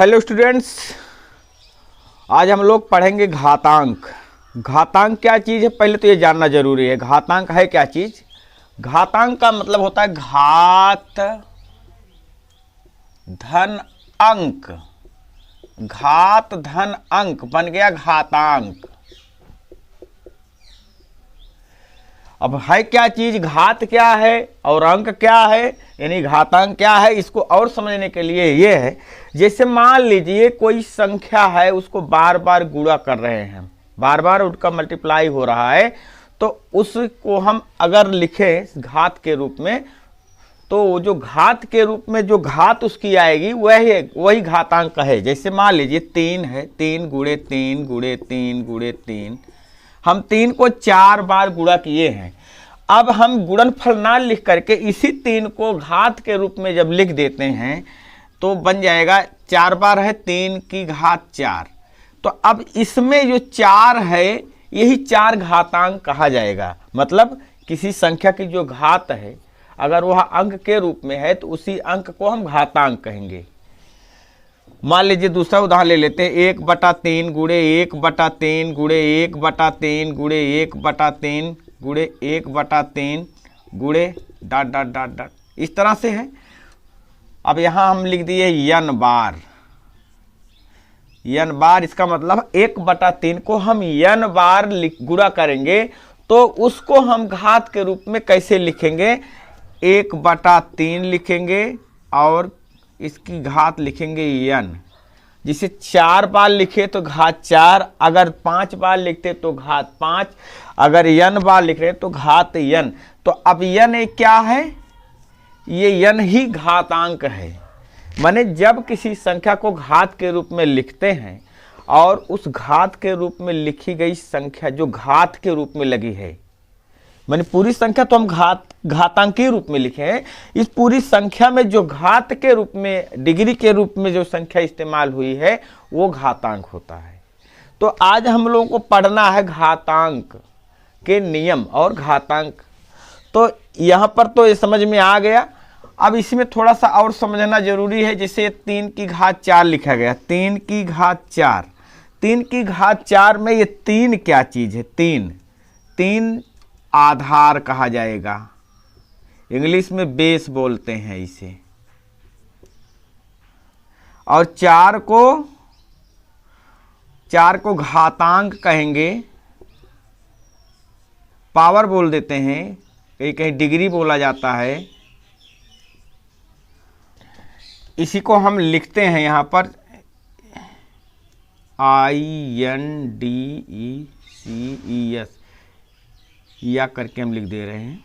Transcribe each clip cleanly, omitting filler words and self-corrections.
Hello students, आज हम लोग पढ़ेंगे घातांक। घातांक क्या चीज़ है पहले तो ये जानना जरूरी है। घातांक है क्या चीज़? घातांक का मतलब होता है घात धन अंक। घात धन अंक बन गया घातांक। अब है क्या चीज? घात क्या है और अंक क्या है, यानी घातांक क्या है, इसको और समझने के लिए ये है, जैसे मान लीजिए कोई संख्या है, उसको बार बार गुणा कर रहे हैं, बार बार उसका मल्टीप्लाई हो रहा है, तो उसको हम अगर लिखें घात के रूप में, तो जो घात के रूप में जो घात उसकी आएगी वही घातांक है। जैसे मान लीजिए 3 है, 3 गुणे 3 गुणे 3 गुणे 3, हम 3 को 4 बार गुणा किए हैं। अब हम गुणनफल ना लिख करके इसी 3 को घात के रूप में जब लिख देते हैं तो बन जाएगा 4 बार है 3 की घात 4। तो अब इसमें जो 4 है यही 4 घातांक कहा जाएगा। मतलब किसी संख्या की जो घात है अगर वह अंक के रूप में है तो उसी अंक को हम घातांक कहेंगे। मान लीजिए दूसरा उदाहरण ले लेते हैं, 1/3 गुणे 1/3 गुणे 1/3 गुणे 1/3 गुणे 1/3 गुणे डॉट डॉट डॉट डॉट, इस तरह से है। अब यहाँ हम लिख दिए n बार। n बार इसका मतलब 1/3 को हम n बार गुणा करेंगे, तो उसको हम घात के रूप में कैसे लिखेंगे? 1/3 लिखेंगे और इसकी घात लिखेंगे n। जिसे 4 बार लिखे तो घात 4, अगर 5 बार लिखते तो घात 5, अगर n बार लिख रहे तो घात n। तो अब n क्या है? ये n ही घातांक है। माने जब किसी संख्या को घात के रूप में लिखते हैं और उस घात के रूप में लिखी गई संख्या जो घात के रूप में लगी है, माने पूरी संख्या तो हम घातांक के रूप में लिखे हैं, इस पूरी संख्या में जो घात के रूप में डिग्री के रूप में जो संख्या इस्तेमाल हुई है वो घातांक होता है। तो आज हम लोगों को पढ़ना है घातांक के नियम और घातांक। तो यहाँ पर तो ये समझ में आ गया। अब इसमें थोड़ा सा और समझना जरूरी है। जैसे 3 की घात 4 लिखा गया, 3 की घात 4, 3 की घात 4 में ये 3 क्या चीज़ है? 3 आधार कहा जाएगा, इंग्लिश में बेस बोलते हैं इसे। और 4 को घातांक कहेंगे, पावर बोल देते हैं, कहीं कहीं डिग्री बोला जाता है। इसी को हम लिखते हैं यहाँ पर INDECES या करके हम लिख दे रहे हैं।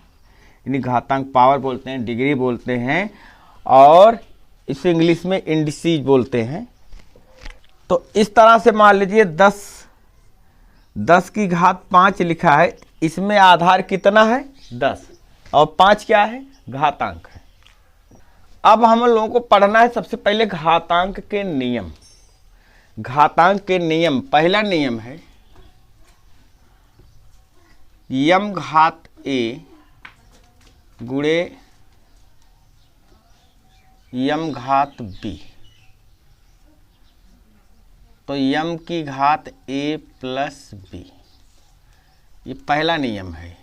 यानी घातांक पावर बोलते हैं, डिग्री बोलते हैं, और इसे इंग्लिश में इंडिसीज बोलते हैं। तो इस तरह से मान लीजिए 10 की घात 5 लिखा है, इसमें आधार कितना है? 10, और 5 क्या है? घातांक है। अब हम लोगों को पढ़ना है सबसे पहले घातांक के नियम। घातांक के नियम, पहला नियम है m घात a गुणे m घात b। तो m की घात a प्लस b, ये पहला नियम है।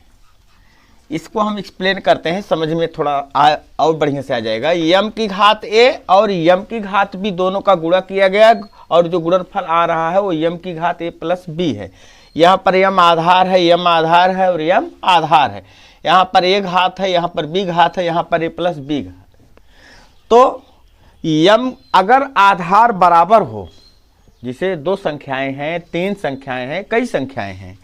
इसको हम एक्सप्लेन करते हैं, समझ में थोड़ा और बढ़िया से आ जाएगा। m की घात a और m की घात b दोनों का गुणा किया गया और जो गुणनफल आ रहा है वो m की घात a प्लस b है। यहाँ पर m आधार है, m आधार है और m आधार है। यहाँ पर a घात है, यहाँ पर b घात है, यहाँ पर a प्लस b घात है। तो m अगर आधार बराबर हो, जिसे 2 संख्याएं हैं, 3 संख्याएं हैं, कई संख्याएं हैं,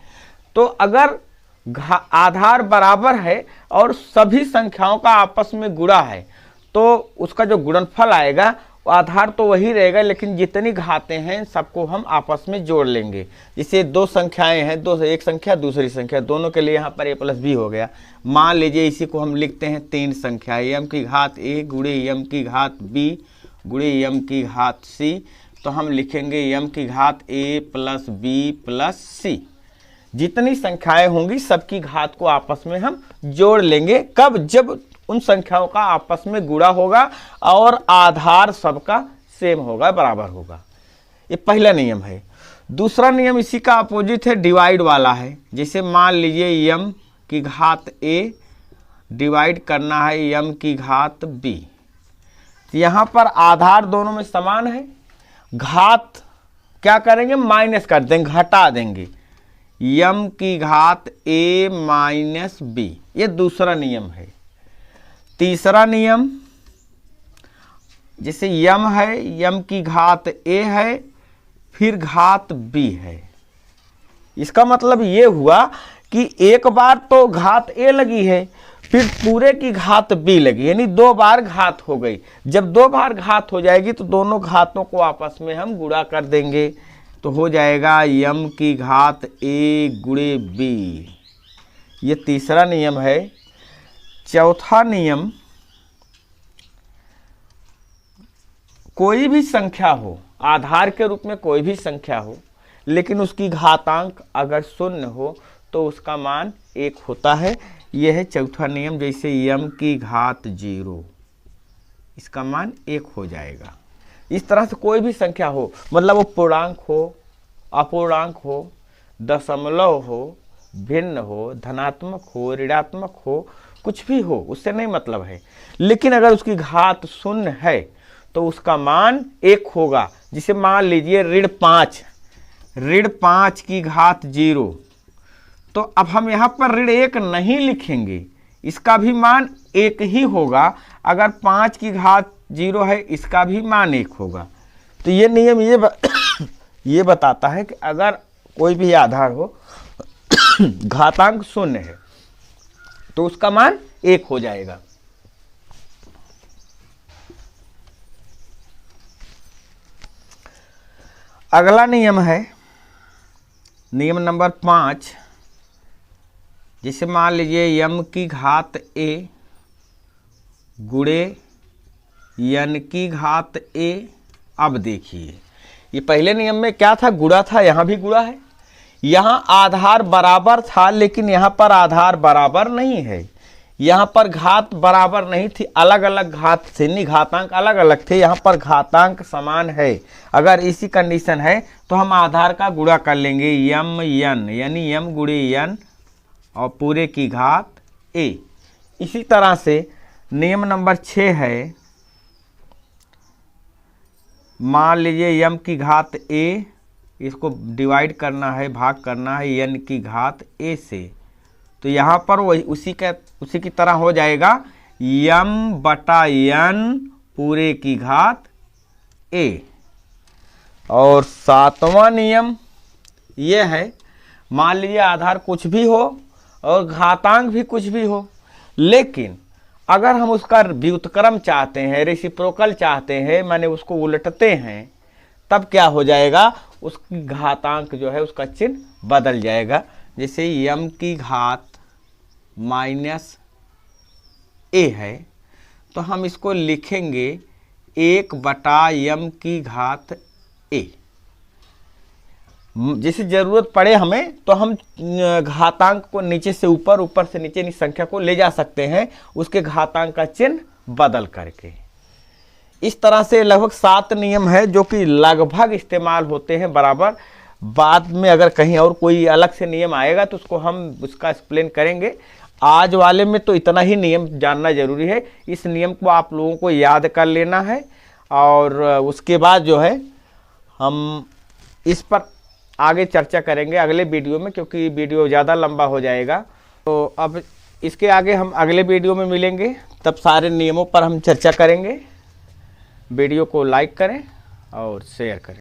तो अगर आधार बराबर है और सभी संख्याओं का आपस में गुणा है तो उसका जो गुणनफल आएगा आधार तो वही रहेगा, लेकिन जितनी घातें हैं सबको हम आपस में जोड़ लेंगे। जैसे 2 संख्याएं हैं, एक संख्या दूसरी संख्या, दोनों के लिए यहाँ पर a प्लस b हो गया। मान लीजिए इसी को हम लिखते हैं 3 संख्या, m की घात a गुणे m की घात b गुणे m की घात c। तो हम लिखेंगे m की घात a plus b plus c। जितनी संख्याएं होंगी सबकी घात को आपस में हम जोड़ लेंगे। कब? जब उन संख्याओं का आपस में गुणा होगा और आधार सबका सेम होगा, बराबर होगा। ये पहला नियम है। दूसरा नियम इसी का अपोजिट है, डिवाइड वाला है। जैसे मान लीजिए m की घात a डिवाइड करना है m की घात b। यहाँ पर आधार दोनों में समान है, घात क्या करेंगे, माइनस कर देंगे, घटा देंगे, m की घात a माइनस b। ये दूसरा नियम है। तीसरा नियम, जैसे m है, m की घात a है, फिर घात b है। इसका मतलब ये हुआ कि एक बार तो घात a लगी है, फिर पूरे की घात b लगी, यानी 2 बार घात हो गई। जब 2 बार घात हो जाएगी तो दोनों घातों को आपस में हम गुणा कर देंगे, तो हो जाएगा m की घात a गुणे b। ये तीसरा नियम है। चौथा नियम, कोई भी संख्या हो, आधार के रूप में कोई भी संख्या हो, लेकिन उसकी घातांक अगर शून्य हो तो उसका मान 1 होता है। यह है चौथा नियम। जैसे m की घात 0, इसका मान 1 हो जाएगा। इस तरह से कोई भी संख्या हो, मतलब वो पूर्णांक हो, अपूर्णांक हो, दशमलव हो, भिन्न हो, धनात्मक हो, ऋणात्मक हो, कुछ भी हो, उससे नहीं मतलब है, लेकिन अगर उसकी घात शून्य है तो उसका मान 1 होगा। जिसे मान लीजिए ऋण 5 की घात 0, तो अब हम यहाँ पर ऋण 1 नहीं लिखेंगे, इसका भी मान 1 ही होगा। अगर 5 की घात 0 है, इसका भी मान 1 होगा। तो ये नियम ये बताता है कि अगर कोई भी आधार हो घातांक शून्य है तो उसका मान 1 हो जाएगा। अगला नियम है नियम नंबर 5। जैसे मान लीजिए m की घात a गुणे n की घात a। अब देखिए, ये पहले नियम में क्या था, गुणा था, यहाँ भी गुणा है। यहाँ आधार बराबर था, लेकिन यहाँ पर आधार बराबर नहीं है। यहाँ पर घात बराबर नहीं थी, अलग अलग घात थे, नहीं घातांक अलग अलग थे। यहाँ पर घातांक समान है। अगर इसी कंडीशन है तो हम आधार का गुणा कर लेंगे, m n, यानी m गुणे n और पूरे की घात a। इसी तरह से नियम नंबर 6 है। मान लीजिए m की घात a, इसको डिवाइड करना है, भाग करना है n की घात a से, तो यहाँ पर वही उसी की तरह हो जाएगा m बटा n पूरे की घात a। और 7वां नियम ये है, मान लीजिए आधार कुछ भी हो और घातांक भी कुछ भी हो, लेकिन अगर हम उसका व्युत्क्रम चाहते हैं, रेसिप्रोकल चाहते हैं, माने उसको उलटते हैं, तब क्या हो जाएगा, उसकी घातांक जो है उसका चिन्ह बदल जाएगा। जैसे m की घात माइनस a है, तो हम इसको लिखेंगे 1 बटा m की घात a। जैसे जरूरत पड़े हमें तो हम घातांक को नीचे से ऊपर, ऊपर से नीचे इस संख्या को ले जा सकते हैं, उसके घातांक का चिन्ह बदल करके। इस तरह से लगभग 7 नियम है जो कि लगभग इस्तेमाल होते हैं बराबर। बाद में अगर कहीं और कोई अलग से नियम आएगा तो उसको हम उसका एक्सप्लेन करेंगे। आज वाले में तो इतना ही नियम जानना जरूरी है। इस नियम को आप लोगों को याद कर लेना है, और उसके बाद जो है हम इस पर आगे चर्चा करेंगे अगले वीडियो में, क्योंकि वीडियो ज़्यादा लंबा हो जाएगा। तो अब इसके आगे हम अगले वीडियो में मिलेंगे, तब सारे नियमों पर हम चर्चा करेंगे। वीडियो को लाइक करें और शेयर करें।